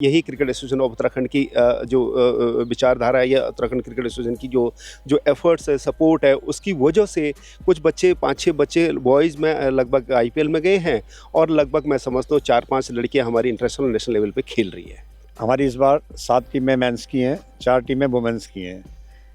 यही cricket association of Uttarakhand की जो विचारधारा है या उत्तराखंड क्रिकेट एसोसिएशन की जो जो एफर्ट्स है, सपोर्ट है, उसकी वजह से कुछ बच्चे 5-6 बच्चे बॉयज़ में लगभग आईपीएल में गए हैं और लगभग मैं समझता हूँ 4-5 लड़कियाँ हमारी इंटरनेशनल नेशनल लेवल पे खेल रही है। हमारी इस बार 7 टीमें मेंस की हैं, 4 टीमें वुमेन्स की हैं,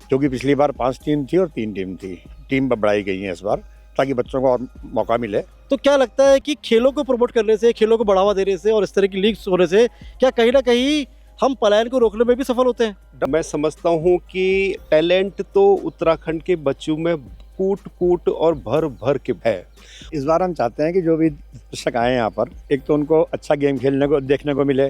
क्योंकि पिछली बार 5 टीम थी और 3 टीम थी। टीम बढ़ाई गई हैं इस बार ताकि बच्चों को और मौका मिले। तो क्या लगता है कि खेलों को प्रमोट करने से, खेलों को बढ़ावा देने से और इस तरह की लीग्स होने से क्या कहीं ना कहीं हम पलायन को रोकने में भी सफल होते हैं? मैं समझता हूँ कि टैलेंट तो उत्तराखंड के बच्चों में कूट-कूट और भर-भर के है। इस बार हम चाहते हैं कि जो भी दर्शक आए यहाँ पर, एक तो उनको अच्छा गेम खेलने को देखने को मिले,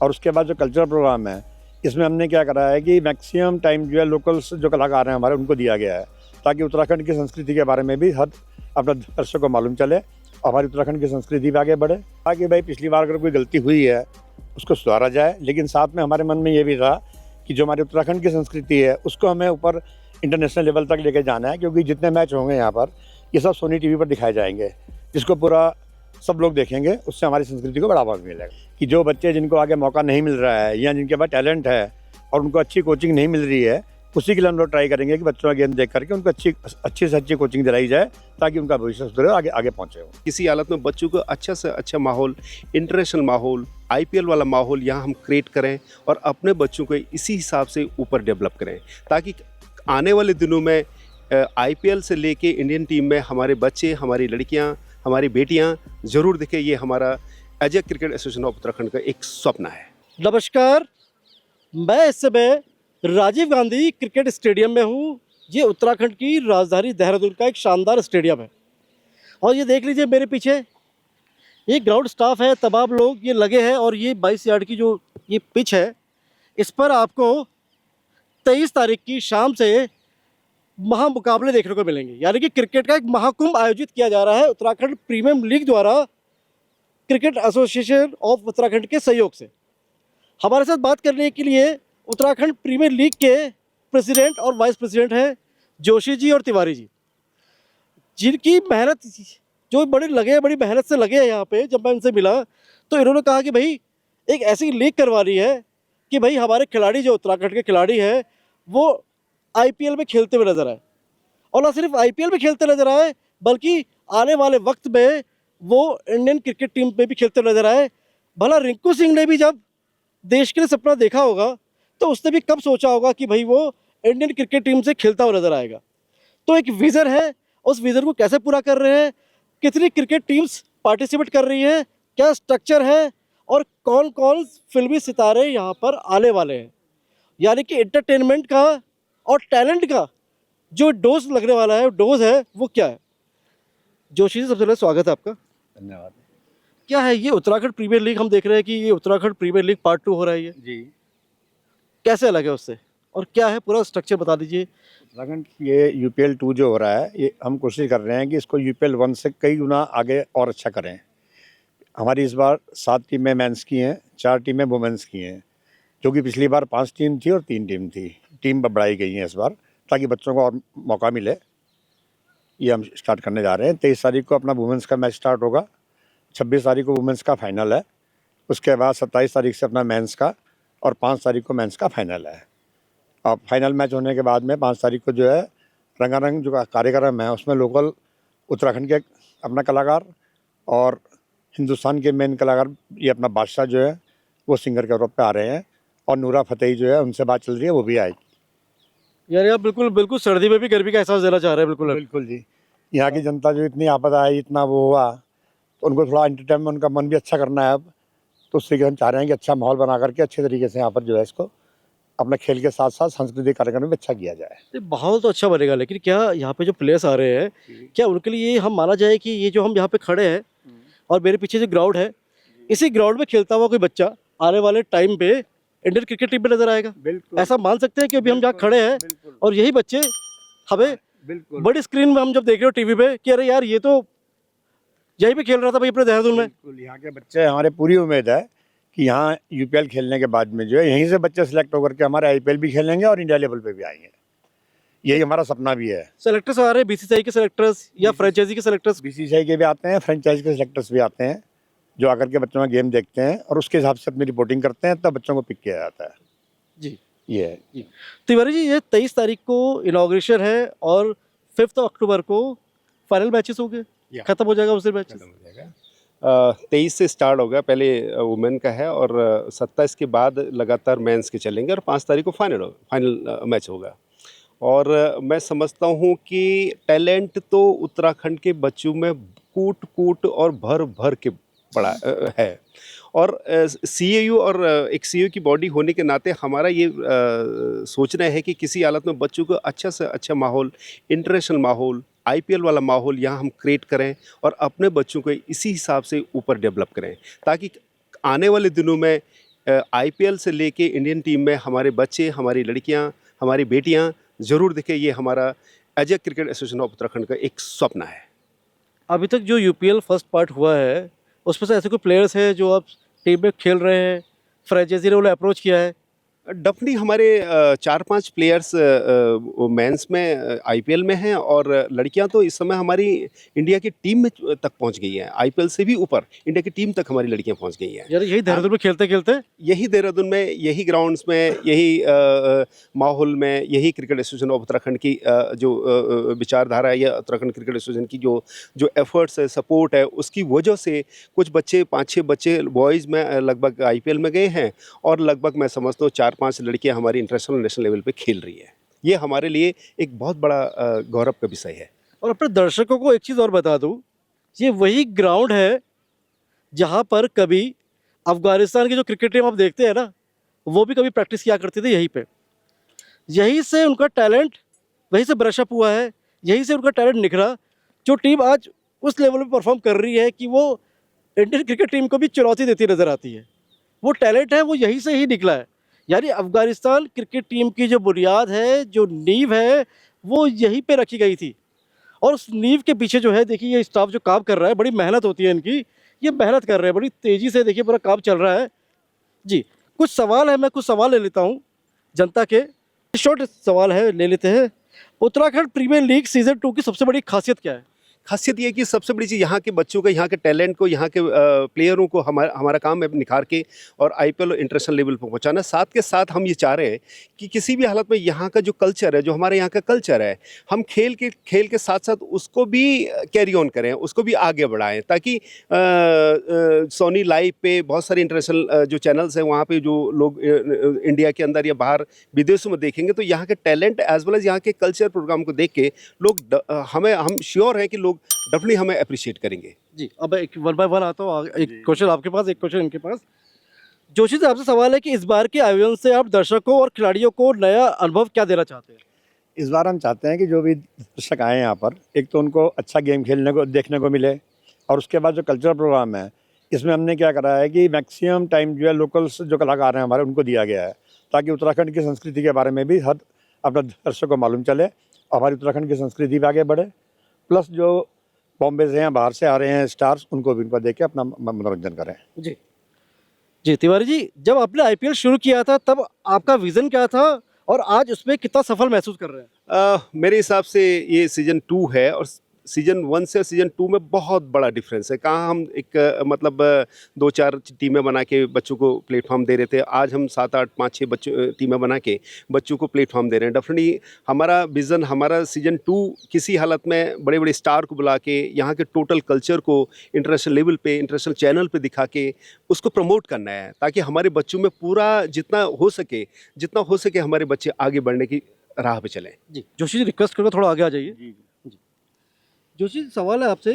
और उसके बाद जो कल्चरल प्रोग्राम है इसमें हमने क्या करा है कि मैक्सिमम टाइम जो है लोकल्स जो कलाकार हैं हमारे उनको दिया गया है, ताकि उत्तराखंड की संस्कृति के बारे में भी हर अपना दर्शक को मालूम चले और हमारी उत्तराखंड की संस्कृति भी आगे बढ़े। ताकि भाई पिछली बार अगर कोई गलती हुई है उसको सुधारा जाए, लेकिन साथ में हमारे मन में ये भी था कि जो हमारी उत्तराखंड की संस्कृति है उसको हमें ऊपर इंटरनेशनल लेवल तक लेके जाना है, क्योंकि जितने मैच होंगे यहाँ पर ये सब सोनी टीवी पर दिखाए जाएंगे, जिसको पूरा सब लोग देखेंगे। उससे हमारी संस्कृति को बढ़ावा भी मिलेगा कि जो बच्चे जिनको आगे मौका नहीं मिल रहा है या जिनके पास टैलेंट है और उनको अच्छी कोचिंग नहीं मिल रही है, उसी के लिए हम लोग ट्राई करेंगे कि बच्चों का गेम देख करके उनको अच्छी से अच्छी कोचिंग दिलाई जाए, ताकि उनका भविष्य सुधरे, आगे आगे पहुँचे। किसी हालत में बच्चों को अच्छा से अच्छा माहौल, इंटरनेशनल माहौल, आईपीएल वाला माहौल यहाँ हम क्रिएट करें और अपने बच्चों को इसी हिसाब से ऊपर डेवलप करें, ताकि आने वाले दिनों में आईपीएल से लेके इंडियन टीम में हमारे बच्चे, हमारी लड़कियाँ, हमारी बेटियाँ ज़रूर दिखें। ये हमारा as a cricket association of Uttarakhand का एक स्वप्न है। नमस्कार, मैं इस समय राजीव गांधी क्रिकेट स्टेडियम में हूँ। ये उत्तराखंड की राजधानी देहरादून का एक शानदार स्टेडियम है और ये देख लीजिए मेरे पीछे ये ग्राउंड स्टाफ है, तमाम लोग ये लगे हैं और ये 22 यार्ड की जो ये पिच है इस पर आपको 23 तारीख की शाम से महामुकाबले देखने को मिलेंगे। यानी कि क्रिकेट का एक महाकुंभ आयोजित किया जा रहा है उत्तराखंड प्रीमियम लीग द्वारा क्रिकेट एसोसिएशन ऑफ उत्तराखंड के सहयोग से। हमारे साथ बात करने के लिए उत्तराखंड प्रीमियर लीग के प्रेसिडेंट और वाइस प्रेसिडेंट हैं जोशी जी और तिवारी जी, जिनकी मेहनत जो बड़ी मेहनत से लगे हैं यहाँ पे। जब मैं उनसे मिला तो इन्होंने कहा कि भाई एक ऐसी लीग करवानी है कि भाई हमारे खिलाड़ी जो उत्तराखंड के खिलाड़ी हैं वो आईपीएल में खेलते हुए नजर आए, और ना सिर्फ आईपीएल में खेलते नजर आए बल्कि आने वाले वक्त में वो इंडियन क्रिकेट टीम में भी खेलते नजर आए। भला रिंकू सिंह ने भी जब देश के लिए सपना देखा होगा तो उसने भी कब सोचा होगा कि भाई वो इंडियन क्रिकेट टीम से खेलता हुआ नजर आएगा। तो एक विज़न है, उस विज़न को कैसे पूरा कर रहे हैं, कितनी क्रिकेट टीम्स पार्टिसिपेट कर रही हैं, क्या स्ट्रक्चर है और कौन कौन फिल्मी सितारे यहाँ पर आने वाले हैं, यानी कि एंटरटेनमेंट का और टैलेंट का जो डोज लगने वाला है, डोज है वो क्या है। जोशी जी, सबसे पहले स्वागत है आपका। धन्यवाद। क्या है ये उत्तराखंड प्रीमियर लीग? हम देख रहे हैं कि ये उत्तराखंड प्रीमियर लीग पार्ट 2 हो रहा है, ये जी, कैसे अलग है उससे और क्या है, पूरा स्ट्रक्चर बता दीजिए। उत्तराखंड ये यूपीएल 2 जो हो रहा है, ये हम कोशिश कर रहे हैं कि इसको यूपीएल 1 से कई गुना आगे और अच्छा करें। हमारी इस बार 7 टीमें मेंस की हैं, 4 टीमें वुमेन्स की हैं, क्योंकि पिछली बार 5 टीम थी और 3 टीम थी। टीम बढ़ाई गई हैं इस बार ताकि बच्चों को और मौका मिले। ये हम स्टार्ट करने जा रहे हैं। 23 तारीख को अपना वुमेन्स का मैच स्टार्ट होगा, 26 तारीख को वुमेन्स का फाइनल है, उसके बाद 27 तारीख से अपना मेंस का और 5 तारीख को मेंस का फाइनल है। और फाइनल मैच होने के बाद में 5 तारीख को जो है रंगारंग जो कार्यक्रम है उसमें लोकल उत्तराखंड के अपना कलाकार और हिंदुस्तान के मेन कलाकार ये अपना बादशाह जो है वो सिंगर के तौर पे आ रहे हैं, और नूरा फतेही जो है उनसे बात चल रही है, वो भी आएगी। यार आप बिल्कुल बिल्कुल सर्दी में भी गर्मी का एहसास देना चाह रहे हैं। बिल्कुल बिल्कुल जी। यहाँ की जनता जो इतनी आपदा आई, इतना वो हुआ, तो उनको थोड़ा एंटरटेनमेंट, उनका मन भी अच्छा करना है अब, तो उससे हम चाह रहे हैं कि अच्छा माहौल बना करके अच्छे तरीके से यहाँ पर जो है इसको अपने खेल के साथ साथ सांस्कृतिक कार्यक्रम में अच्छा किया जाए। ये माहौल तो अच्छा बनेगा, लेकिन क्या यहाँ पे जो प्लेयर्स आ रहे हैं क्या उनके लिए हम माना जाए कि ये जो हम यहाँ पे खड़े हैं और मेरे पीछे जो ग्राउंड है, इसी ग्राउंड में खेलता हुआ कोई बच्चा आने वाले टाइम पे इंडियन क्रिकेट टीम में नजर आएगा? बिल्कुल, ऐसा मान सकते हैं कि अभी हम जहाँ खड़े हैं और यही बच्चे हमें बिल्कुल बड़ी स्क्रीन में हम जब देख रहे हो टीवी पे कि अरे यार ये तो यहीं पे खेल रहा था भाई अपने देहरादून में। बिल्कुल, यहाँ के बच्चे, हमारे पूरी उम्मीद है कि यहाँ यूपीएल खेलने के बाद में जो है यहीं से बच्चे सिलेक्ट होकर के हमारे आईपीएल भी खेलेंगे और इंडिया लेवल पे भी आएंगे। यही हमारा सपना भी है। सेलेक्टर्स आ रहे हैं बीसीसीआई के सेलेक्टर्स या फ्रेंचाइजी के सेलेक्टर्स? बीसीसीआई के भी आते हैं, फ्रेंचाइज के सिलेक्टर्स भी आते हैं, जो आकर के बच्चों का गेम देखते हैं और उसके हिसाब से अपनी रिपोर्टिंग करते हैं, तब बच्चों को पिक किया जाता है। जी ये है। जी। तिवारी जी, ये 23 तारीख को इनॉग्रेशन है और 5 अक्टूबर को फाइनल मैचेस हो गए, या। खत्म हो जाएगा उससे मैचेस। 23 से स्टार्ट होगा, पहले वुमेन का है और 27 के बाद लगातार मेंस के चलेंगे और 5 तारीख को फाइनल मैच होगा। और मैं समझता हूँ कि टैलेंट तो उत्तराखंड के बच्चों में कूट कूट और भर भर के पड़ा है। और सीएयू और एक सीएयू की बॉडी होने के नाते हमारा ये सोचना है कि किसी हालत में बच्चों को अच्छा से अच्छा माहौल, इंटरनेशनल माहौल, आईपीएल वाला माहौल यहाँ हम क्रिएट करें और अपने बच्चों को इसी हिसाब से ऊपर डेवलप करें, ताकि आने वाले दिनों में आईपीएल से लेके इंडियन टीम में हमारे बच्चे, हमारी लड़कियाँ, हमारी बेटियाँ ज़रूर दिखे। ये हमारा as a cricket association of Uttarakhand का एक स्वप्न है। अभी तक जो यूपीएल फर्स्ट पार्ट हुआ है उसमें से ऐसे कोई प्लेयर्स हैं जो आप टीम में खेल रहे हैं, फ्रेंचाइजी ने उन्हें अप्रोच किया है? डेफिनेटली हमारे 4-5 प्लेयर्स मेंस में आईपीएल में हैं और लड़कियां तो इस समय हमारी इंडिया की टीम में तक पहुंच गई हैं। आईपीएल से भी ऊपर इंडिया की टीम तक हमारी लड़कियां पहुंच गई हैं। यार यही देहरादून में खेलते खेलते यही देहरादून में, यही ग्राउंड्स में, यही माहौल में, यही क्रिकेट एसोसिएशन ऑफ उत्तराखंड की जो विचारधारा है या उत्तराखंड क्रिकेट एसोसिएशन की जो एफर्ट्स है, सपोर्ट है, उसकी वजह से कुछ बच्चे, 5-6 बच्चे बॉयज़ में लगभग आईपीएल में गए हैं और लगभग मैं समझता हूँ 4-5 लड़कियां हमारी इंटरनेशनल नेशनल लेवल पे खेल रही है। ये हमारे लिए एक बहुत बड़ा गौरव का विषय है। और अपने दर्शकों को एक चीज़ और बता दूं, ये वही ग्राउंड है जहां पर कभी अफगानिस्तान की जो क्रिकेट टीम आप देखते हैं ना, वो भी कभी प्रैक्टिस किया करती थी यहीं पे। यहीं से उनका टैलेंट वहीं से ब्रश अप हुआ है, यहीं से उनका टैलेंट निखरा। जो टीम आज उस लेवल पे परफॉर्म कर रही है कि वो इंडियन क्रिकेट टीम को भी चुनौती देती नज़र आती है। वो टैलेंट है, वो यहीं से ही निकला है। यानी अफगानिस्तान क्रिकेट टीम की जो बुनियाद है, जो नींव है, वो यहीं पे रखी गई थी। और उस नींव के पीछे जो है, देखिए ये स्टाफ जो काम कर रहा है, बड़ी मेहनत होती है इनकी, ये मेहनत कर रहे हैं बड़ी तेज़ी से, देखिए पूरा काम चल रहा है। जी, कुछ सवाल है, मैं कुछ सवाल ले लेता हूँ जनता के। शॉर्ट सवाल है, ले लेते हैं। उत्तराखंड प्रीमियर लीग सीजन 2 की सबसे बड़ी खासियत क्या है? खासियत ये है कि सबसे बड़ी चीज़ यहाँ के बच्चों का, यहाँ के टैलेंट को, यहाँ के प्लेयरों को हमारा काम है निखार के और आईपीएल और इंटरनेशनल लेवल पर पहुँचाना। साथ के साथ हम ये चाह रहे हैं कि किसी भी हालत में यहाँ का जो कल्चर है, जो हमारे यहाँ का कल्चर है, हम खेल के साथ साथ उसको भी कैरी ऑन करें, उसको भी आगे बढ़ाएं, ताकि सोनी लाइव पे बहुत सारे इंटरनेशनल जो चैनल्स हैं, वहाँ पे जो लोग इंडिया के अंदर या बाहर विदेशों में देखेंगे तो यहाँ के टैलेंट एज वेल एज यहाँ के कल्चर प्रोग्राम को देख के लोग हम श्योर हैं कि लोग डेफिनेटली हमें अप्रिशिएट करेंगे। जी, अब एक वन बाय वन आता हूँ। एक क्वेश्चन आपके पास, एक क्वेश्चन इनके पास। जोशी जी, आपसे सवाल है कि इस बार के आयोजन से आप दर्शकों और खिलाड़ियों को नया अनुभव क्या देना चाहते हैं? इस बार हम चाहते हैं कि जो भी दर्शक आए यहाँ पर, एक तो उनको अच्छा गेम खेलने को देखने को मिले और उसके बाद जो कल्चरल प्रोग्राम है, इसमें हमने क्या करा है कि मैक्सिमम टाइम जो है लोकल्स जो कलाकार हैं हमारे, उनको दिया गया है, ताकि उत्तराखंड की संस्कृति के बारे में भी हर अपना दर्शक को मालूम चले और हमारी उत्तराखंड की संस्कृति भी आगे बढ़े। प्लस जो बॉम्बे से हैं, बाहर से आ रहे हैं स्टार्स, उनको भी इनको देख के अपना मनोरंजन करें। जी जी। तिवारी जी, जब आपने आईपीएल शुरू किया था तब आपका विजन क्या था और आज उसमें कितना सफल महसूस कर रहे हैं? मेरे हिसाब से ये सीजन 2 है और सीजन 1 से सीजन 2 में बहुत बड़ा डिफरेंस है। कहाँ हम एक मतलब 2-4 टीमें बना के बच्चों को प्लेटफॉर्म दे रहे थे, आज हम 7-8, 5-6 बच्चों टीमें बना के बच्चों को प्लेटफॉर्म दे रहे हैं। डेफिनेटली हमारा विज़न, हमारा सीजन 2 किसी हालत में बड़े बड़े स्टार को बुला के यहाँ के टोटल कल्चर को इंटरनेशनल लेवल पे, इंटरनेशनल चैनल पे दिखा के उसको प्रमोट करना है, ताकि हमारे बच्चों में पूरा जितना हो सके हमारे बच्चे आगे बढ़ने की राह पे चलें। जी, जोशी जी रिक्वेस्ट करूँगा थोड़ा आगे आ जाइए। जी। जोशी जी, सवाल है आपसे,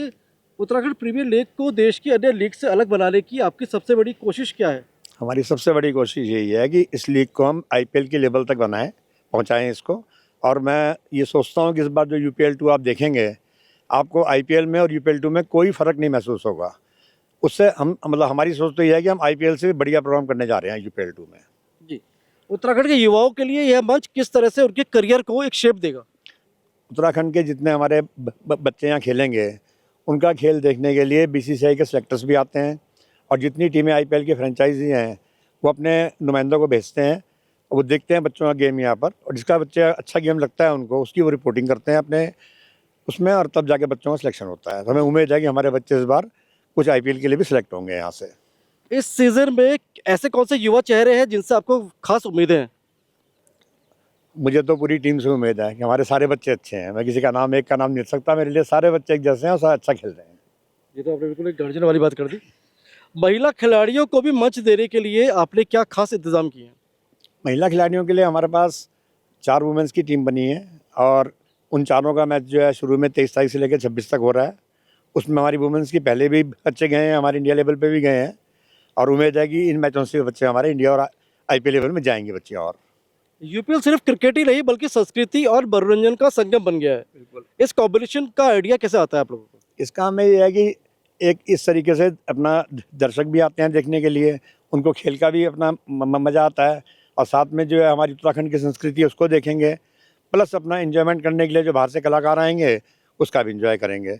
उत्तराखंड प्रीमियर लीग को देश की अन्य लीग से अलग बनाने की आपकी सबसे बड़ी कोशिश क्या है? हमारी सबसे बड़ी कोशिश यही है कि इस लीग को हम आईपीएल के लेवल तक पहुंचाएं इसको। और मैं ये सोचता हूं कि इस बार जो यूपीएल 2 आप देखेंगे, आपको आईपीएल में और यूपीएल 2 में कोई फ़र्क नहीं महसूस होगा। उससे हम मतलब हमारी सोच तो ये है कि हम आईपीएल से भी बढ़िया प्रोग्राम करने जा रहे हैं यूपीएल 2 में। जी, उत्तराखंड के युवाओं के लिए यह मंच किस तरह से उनके करियर को एक शेप देगा? उत्तराखंड के जितने हमारे बच्चे यहाँ खेलेंगे, उनका खेल देखने के लिए बीसीसीआई के सेलेक्टर्स भी आते हैं और जितनी टीमें आईपीएल की फ्रेंचाइजी हैं वो अपने नुमाइंदों को भेजते हैं, वो देखते हैं बच्चों का गेम यहाँ पर, और जिसका बच्चे अच्छा गेम लगता है उनको, उसकी वो रिपोर्टिंग करते हैं अपने उसमें, और तब जाके बच्चों का सिलेक्शन होता है। तो हमें उम्मीद है कि हमारे बच्चे इस बार कुछ आईपीएल के लिए भी सिलेक्ट होंगे यहाँ से। इस सीजन में ऐसे कौन से युवा चेहरे हैं जिनसे आपको खास उम्मीदें हैं? मुझे तो पूरी टीम से उम्मीद है कि हमारे सारे बच्चे अच्छे हैं। मैं किसी का नाम, एक का नाम नहीं ले सकता। मेरे लिए सारे बच्चे एक जैसे हैं और सब अच्छा खेल रहे हैं। ये तो आपने बिल्कुल एक गार्जियन वाली बात कर दी। महिला खिलाड़ियों को भी मंच देने के लिए आपने क्या खास इंतजाम किए हैं? महिला खिलाड़ियों के लिए हमारे पास 4 वुमेंस की टीम बनी है और उन चारों का मैच जो है शुरू में 23 तारीख से लेकर 26 तक हो रहा है। उसमें हमारी वुमेंस की पहले भी बच्चे गए हैं, हमारे इंडिया लेवल पे भी गए हैं और उम्मीद है कि इन मैचों से बच्चे हमारे इंडिया और आईपीएल लेवल में जाएंगे बच्चे। और यूपीएल सिर्फ क्रिकेट ही नहीं बल्कि संस्कृति और मनोरंजन का संगम बन गया है। बिल्कुल। इस कॉम्बिनेशन का आइडिया कैसे आता है आप लोगों को? इसका हमें ये है कि एक इस तरीके से अपना दर्शक भी आते हैं देखने के लिए, उनको खेल का भी अपना मज़ा आता है और साथ में जो है हमारी उत्तराखंड की संस्कृति है उसको देखेंगे, प्लस अपना एंजॉयमेंट करने के लिए जो बाहर से कलाकार आएंगे उसका भी इंजॉय करेंगे।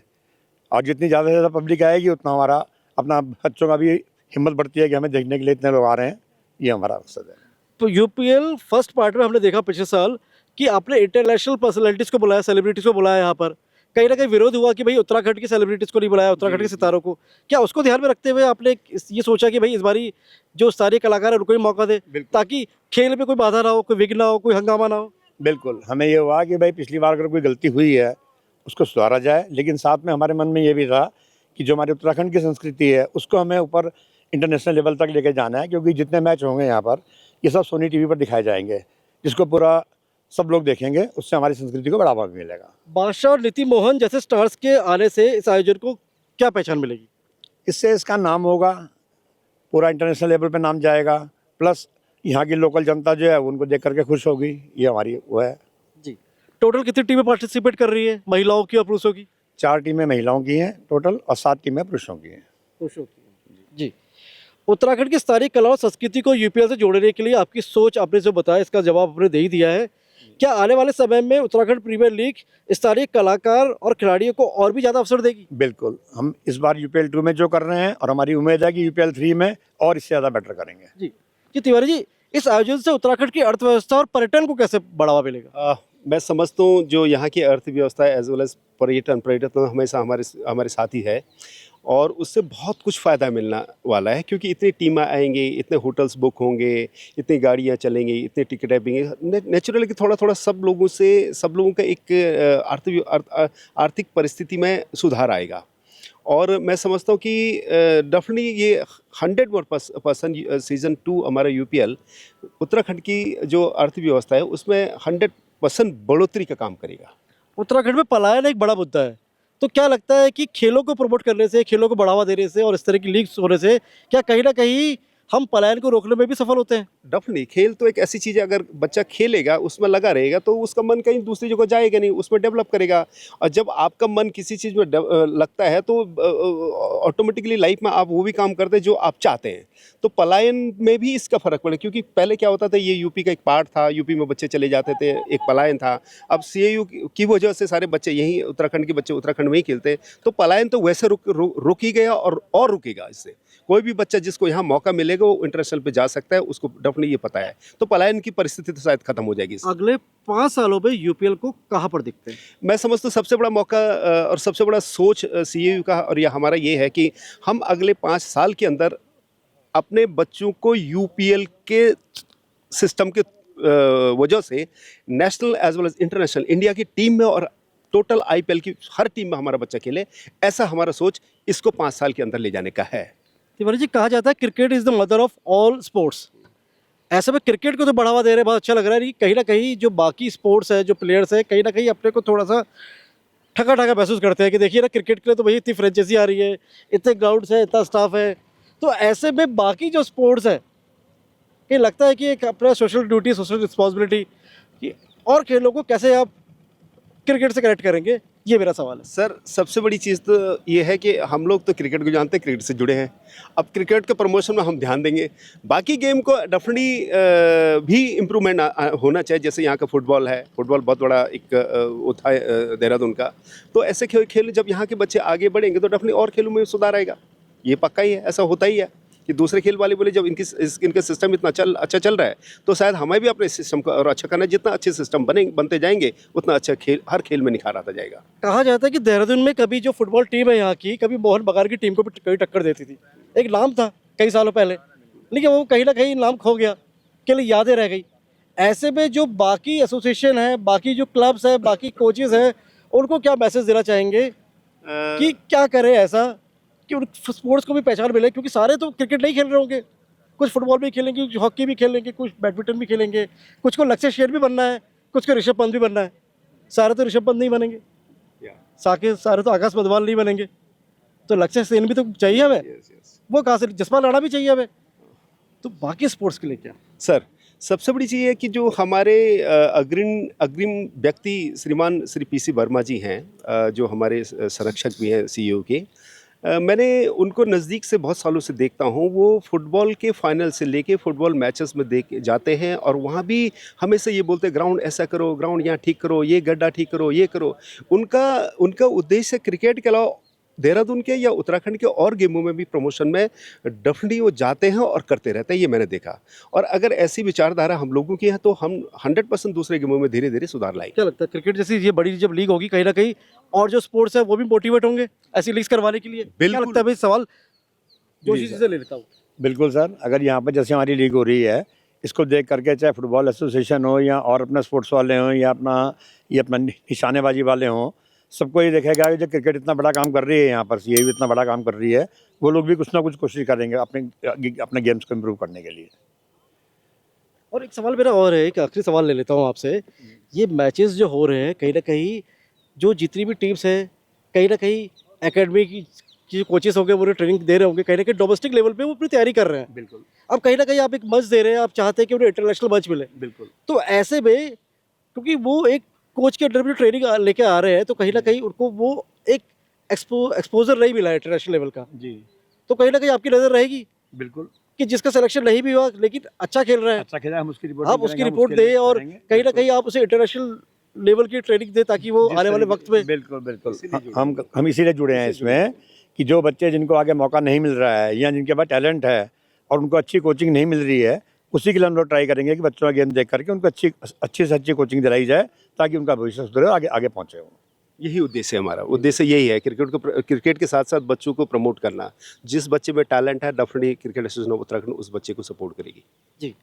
और जितनी ज़्यादा से ज़्यादा पब्लिक आएगी उतना हमारा अपना बच्चों का भी हिम्मत बढ़ती है कि हमें देखने के लिए इतने लोग आ रहे हैं। ये हमारा मकसद है। तो यूपीएल फर्स्ट पार्ट में हमने देखा पिछले साल कि आपने इंटरनेशनल पर्सनैलिटीज़ को बुलाया, सेलिब्रिटीज़ को बुलाया। यहाँ पर कहीं ना कहीं विरोध हुआ कि भाई उत्तराखंड की सेलिब्रिटीज़ को नहीं बुलाया, उत्तराखंड के सितारों को। क्या उसको ध्यान में रखते हुए आपने ये सोचा कि भाई इस बारी जो सारे कलाकार हैं उनको ही मौका दे, ताकि खेल में कोई बाधा ना हो, कोई विघ्न ना हो, कोई हंगामा ना हो? बिल्कुल, हमें ये हुआ कि भाई पिछली बार अगर कोई गलती हुई है उसको सुधारा जाए, लेकिन साथ में हमारे मन में ये भी था कि जो हमारी उत्तराखंड की संस्कृति है उसको हमें ऊपर इंटरनेशनल लेवल तक लेके जाना है, क्योंकि जितने मैच होंगे यहाँ पर ये सब सोनी टीवी पर दिखाए जाएंगे, जिसको पूरा सब लोग देखेंगे। उससे हमारी संस्कृति को बढ़ावा भी मिलेगा। बादशाह और नीति मोहन जैसे स्टार्स के आने से इस आयोजन को क्या पहचान मिलेगी? इससे इसका नाम होगा, पूरा इंटरनेशनल लेवल पे नाम जाएगा, प्लस यहाँ की लोकल जनता जो है उनको देख करके खुश होगी। ये हमारी वो है। जी। टोटल कितनी टीमें पार्टिसिपेट कर रही है, महिलाओं की और पुरुषों की? 4 टीमें महिलाओं की हैं टोटल और 7 टीमें पुरुषों की हैं। पुरुषों की। जी। उत्तराखंड की स्थानीय कला और संस्कृति को यूपीएल से जोड़ने के लिए आपकी सोच, आपने जो बताया इसका जवाब आपने दे ही दिया है। क्या आने वाले समय में उत्तराखंड प्रीमियर लीग स्थानीय कलाकार और खिलाड़ियों को और भी ज़्यादा अवसर देगी? बिल्कुल, हम इस बार यूपीएल 2 में जो कर रहे हैं और हमारी उम्मीद है कि यूपीएल 3 में और इससे ज़्यादा बेटर करेंगे। जी जी। तिवारी जी, इस आयोजन से उत्तराखंड की अर्थव्यवस्था और पर्यटन को कैसे बढ़ावा मिलेगा? मैं समझता हूँ जो यहाँ की अर्थव्यवस्था एज वेल एज पर्यटन हमेशा हमारे साथ ही है और उससे बहुत कुछ फ़ायदा मिलने वाला है, क्योंकि इतनी टीमें आएंगी, इतने होटल्स बुक होंगे, इतनी गाड़ियाँ चलेंगी, इतनी टिकटें बिकेंगी। नेचुरली कि थोड़ा थोड़ा सब लोगों का एक आर्थिक परिस्थिति में सुधार आएगा। और मैं समझता हूँ कि डेफिनेटली ये 100% सीज़न 2 हमारा यूपीएल उत्तराखंड की जो अर्थव्यवस्था है उसमें 100% बढ़ोतरी का काम करेगा। उत्तराखंड में पलायन एक बड़ा मुद्दा है, तो क्या लगता है कि खेलों को प्रमोट करने से, खेलों को बढ़ावा देने से और इस तरह की लीग्स होने से क्या कहीं ना कहीं हम पलायन को रोकने में भी सफल होते हैं? डेफिनेटली खेल तो एक ऐसी चीज़ है, अगर बच्चा खेलेगा उसमें लगा रहेगा तो उसका मन कहीं दूसरी जगह जाएगा नहीं, उसमें डेवलप करेगा। और जब आपका मन किसी चीज़ में लगता है तो ऑटोमेटिकली लाइफ में आप वो भी काम करते हैं जो आप चाहते हैं। तो पलायन में भी इसका फ़र्क पड़े, क्योंकि पहले क्या होता था, ये यूपी का एक पार्ट था, यूपी में बच्चे चले जाते थे, एक पलायन था। अब सीएयू की वजह से सारे बच्चे यहीं, उत्तराखंड के बच्चे उत्तराखंड में ही खेलते हैं, तो पलायन तो वैसे रुक ही गया और रुकेगा। इससे कोई भी बच्चा जिसको यहाँ मौका मिलेगा वो इंटरनेशनल पे जा सकता है, उसको डेफिनेटली ये पता है। तो पलायन की परिस्थिति तो शायद खत्म हो जाएगी इससे। अगले 5 सालों में यूपीएल को कहाँ पर दिखते हैं? मैं समझता हूँ सबसे बड़ा मौका और सबसे बड़ा सोच सीएयू का और या हमारा ये है कि हम अगले 5 साल के अंदर अपने बच्चों को यूपीएल के सिस्टम के वजह से national as well as international India की टीम में और टोटल आईपीएल की हर टीम में हमारा बच्चा खेले, ऐसा हमारा सोच इसको 5 साल के अंदर ले जाने का है। तिवारी जी, कहा जाता है cricket is the mother of all sports. ऐसे में क्रिकेट को तो बढ़ावा दे रहे हैं, बहुत अच्छा लग रहा है कि कहीं ना कहीं जो बाकी स्पोर्ट्स है, जो प्लेयर्स है, कहीं ना कहीं अपने को थोड़ा सा ठगा ठगा महसूस करते हैं कि देखिए ना, क्रिकेट के लिए तो भाई इतनी फ्रेंचाइजी आ रही है, इतने ग्राउंड्स है, इतना स्टाफ है। तो ऐसे में बाकी जो स्पोर्ट्स है, कहीं लगता है कि एक अपना सोशल ड्यूटी, सोशल रिस्पॉन्सिबिलिटी कि और खेलों को कैसे आप क्रिकेट से कनेक्ट करेंगे, ये मेरा सवाल है। सर, सबसे बड़ी चीज़ तो ये है कि हम लोग तो क्रिकेट को जानते हैं, क्रिकेट से जुड़े हैं। अब क्रिकेट के प्रमोशन में हम ध्यान देंगे, बाकी गेम को डेफिनेटली भी इम्प्रूवमेंट होना चाहिए। जैसे यहाँ का फुटबॉल है, फुटबॉल बहुत बड़ा एक होता है देहरादून का। तो ऐसे खेल जब यहाँ के बच्चे आगे बढ़ेंगे तो डेफिनेटली और खेलों में सुधार आएगा, ये पक्का ही है, ऐसा होता ही है। कि दूसरे खेल वाले बोले जब इनका सिस्टम इतना अच्छा चल रहा है तो शायद हमें भी अपने सिस्टम को और अच्छा करना है। जितना अच्छे सिस्टम बनते जाएंगे उतना अच्छा खेल हर खेल में निखार आता जाएगा। कहा जाता है कि देहरादून में कभी जो फुटबॉल टीम है यहाँ की, कभी मोहन बगान की टीम को भी कभी टक्कर देती थी। एक नाम था कई सालों पहले, लेकिन वो कहीं ना कहीं नाम खो गया, केवल यादें रह गई। ऐसे में जो बाकी एसोसिएशन है, बाकी जो क्लब्स है, बाकी कोचेज हैं, उनको क्या मैसेज देना चाहेंगे कि क्या करें ऐसा कि उन स्पोर्ट्स को भी पहचान मिले? क्योंकि सारे तो क्रिकेट नहीं खेल रहे होंगे, कुछ फुटबॉल भी खेलेंगे, कुछ हॉकी भी खेलेंगे, कुछ बैडमिंटन भी खेलेंगे, कुछ को लक्ष्य शेर भी बनना है, कुछ को ऋषभ पंत भी बनना है। सारे तो ऋषभ पंत नहीं बनेंगे, सारे तो आकाश मधवाल नहीं बनेंगे, तो लक्ष्य सेन भी तो चाहिए हमें। वो कहाँ से, जसपाल राणा भी चाहिए हमें। तो बाकी स्पोर्ट्स के लिए क्या सर? सबसे बड़ी चीज़ है कि जो हमारे अग्रिम व्यक्ति श्रीमान श्री पीसी वर्मा जी हैं, जो हमारे संरक्षक भी हैं सीईओ के, मैंने उनको नज़दीक से बहुत सालों से देखता हूँ। वो फुटबॉल के फाइनल से लेके फुटबॉल मैचेस में देख जाते हैं और वहाँ भी हमेशा ये बोलते हैं ग्राउंड ऐसा करो, ग्राउंड यहाँ ठीक करो, ये गड्ढा ठीक करो, ये करो। उनका उद्देश्य क्रिकेट के अलावा देहरादून के या उत्तराखंड के और गेमों में भी प्रमोशन में डेफिनेटली वो जाते हैं और करते रहते हैं, ये मैंने देखा। और अगर ऐसी विचारधारा हम लोगों की है तो हम 100% दूसरे गेमों में धीरे धीरे सुधार लाएंगे। क्या लगता है क्रिकेट जैसी ये बड़ी जब लीग होगी, कहीं ना कहीं और जो स्पोर्ट्स है वो भी मोटिवेट होंगे ऐसी लीग्स करवाने के लिए? क्या लगता है भाई? सवाल जोशी जी से ले लेता हूँ। बिल्कुल सर, अगर यहाँ पर जैसे हमारी लीग हो रही है, इसको देख करके चाहे फुटबॉल एसोसिएशन हो या और अपना स्पोर्ट्स वाले हों या अपना निशानेबाजी वाले हों, सबको ये देखेगा कि जो क्रिकेट इतना बड़ा काम कर रही है यहाँ पर, ये भी इतना बड़ा काम कर रही है, वो लोग भी कुछ ना कुछ कोशिश करेंगे अपने गेम्स को इम्प्रूव करने के लिए। और एक सवाल मेरा और है, एक आखिरी सवाल ले लेता हूँ आपसे। ये मैचेस जो हो रहे हैं, कहीं ना कहीं जो जितनी भी टीम्स हैं, कहीं ना कहीं एकेडमी की जो कोचेस होंगे वो ट्रेनिंग दे रहे होंगे, कहीं ना कहीं डोमेस्टिक लेवल पे वो अपनी तैयारी कर रहे हैं। बिल्कुल। अब कहीं ना कहीं आप एक मंच दे रहे हैं, आप चाहते हैं कि उन्हें इंटरनेशनल मंच मिले। बिल्कुल। तो ऐसे में क्योंकि वो एक कोच के अंडर भी ट्रेनिंग लेके आ रहे हैं, तो कहीं ना कहीं उनको वो एक एक्सपोजर नहीं मिला है इंटरनेशनल लेवल का जी। तो कहीं ना कहीं आपकी नज़र रहेगी बिल्कुल कि जिसका सिलेक्शन नहीं भी हुआ लेकिन अच्छा खेल रहा है, अच्छा खेला, हम उसकी रिपोर्ट आप उसकी रिपोर्ट दें और कहीं ना कहीं आप उसे इंटरनेशनल लेवल की ट्रेनिंग दें ताकि वो आने वाले वक्त में। बिल्कुल बिल्कुल, हम इसीलिए जुड़े हैं इसमें कि जो बच्चे जिनको आगे मौका नहीं मिल रहा है या जिनके पास टैलेंट है और उनको अच्छी कोचिंग नहीं मिल रही है, उसी के लिए हम लोग ट्राई करेंगे कि बच्चों का गेम देख करके उनको अच्छी से अच्छी कोचिंग दिलाई जाए ताकि उनका भविष्य सुधरे, आगे पहुँचे वो। यही उद्देश्य है हमारा। उद्देश्य यही है क्रिकेट के साथ साथ बच्चों को प्रमोट करना। जिस बच्चे में टैलेंट है definitely cricket association of Uttarakhand उस बच्चे को सपोर्ट करेगी। जी,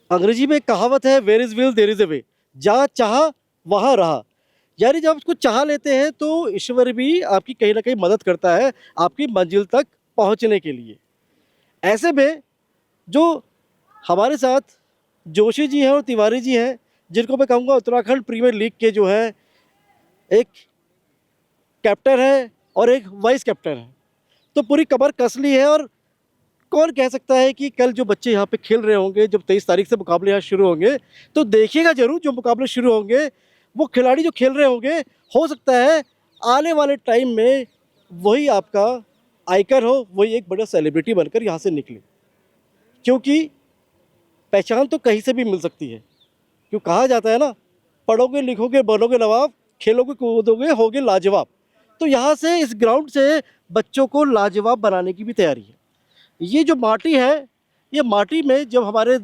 अंग्रेजी में एक कहावत है, where is will there is a way. जहाँ चाह वहाँ रहा, यानी जब उसको चाह लेते हैं तो ईश्वर भी आपकी कहीं ना कहीं मदद करता है आपकी मंजिल तक पहुँचने के लिए। ऐसे में जो हमारे साथ जोशी जी हैं और तिवारी जी हैं, जिनको मैं कहूँगा उत्तराखंड प्रीमियर लीग के जो है एक कैप्टन है और एक वाइस कैप्टन है, तो पूरी कमर कस ली है। और कौन कह सकता है कि कल जो बच्चे यहाँ पे खेल रहे होंगे, जब 23 तारीख से मुकाबले यहाँ शुरू होंगे, तो देखिएगा जरूर जो मुकाबले शुरू होंगे वो खिलाड़ी जो खेल रहे होंगे, हो सकता है आने वाले टाइम में वही आपका आइकन हो, वही एक बड़ा सेलिब्रिटी बनकर यहाँ से निकले। क्योंकि पहचान तो कहीं से भी मिल सकती है, क्यों कहा जाता है ना, पढ़ोगे लिखोगे बनोगे नवाब, खेलोगे कूदोगे होगे लाजवाब। तो यहाँ से इस ग्राउंड से बच्चों को लाजवाब बनाने की भी तैयारी है। ये जो माटी है, ये माटी में जब हमारे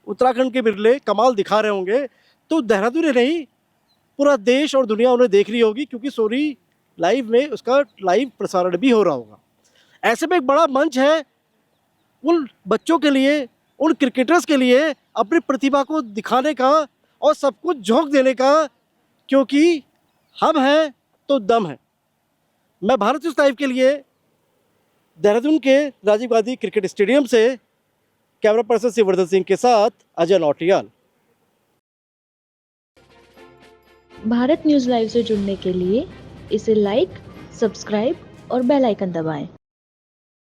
उत्तराखंड के बिरले कमाल दिखा रहे होंगे तो देहरादून ही नहीं पूरा देश और दुनिया उन्हें देख रही होगी, क्योंकि सोनी लाइव में उसका लाइव प्रसारण भी हो रहा होगा। ऐसे में एक बड़ा मंच है उन बच्चों के लिए, उन क्रिकेटर्स के लिए अपनी प्रतिभा को दिखाने का और सब कुछ झोंक देने का, क्योंकि हम हैं तो दम है। मैं भारत न्यूज़ लाइव के लिए देहरादून के राजीव गांधी क्रिकेट स्टेडियम से कैमरा पर्सन शिववर्धन सिंह के साथ अजय नौटियाल। भारत न्यूज़ लाइव से जुड़ने के लिए इसे लाइक, सब्सक्राइब और बेल आइकन दबाएं।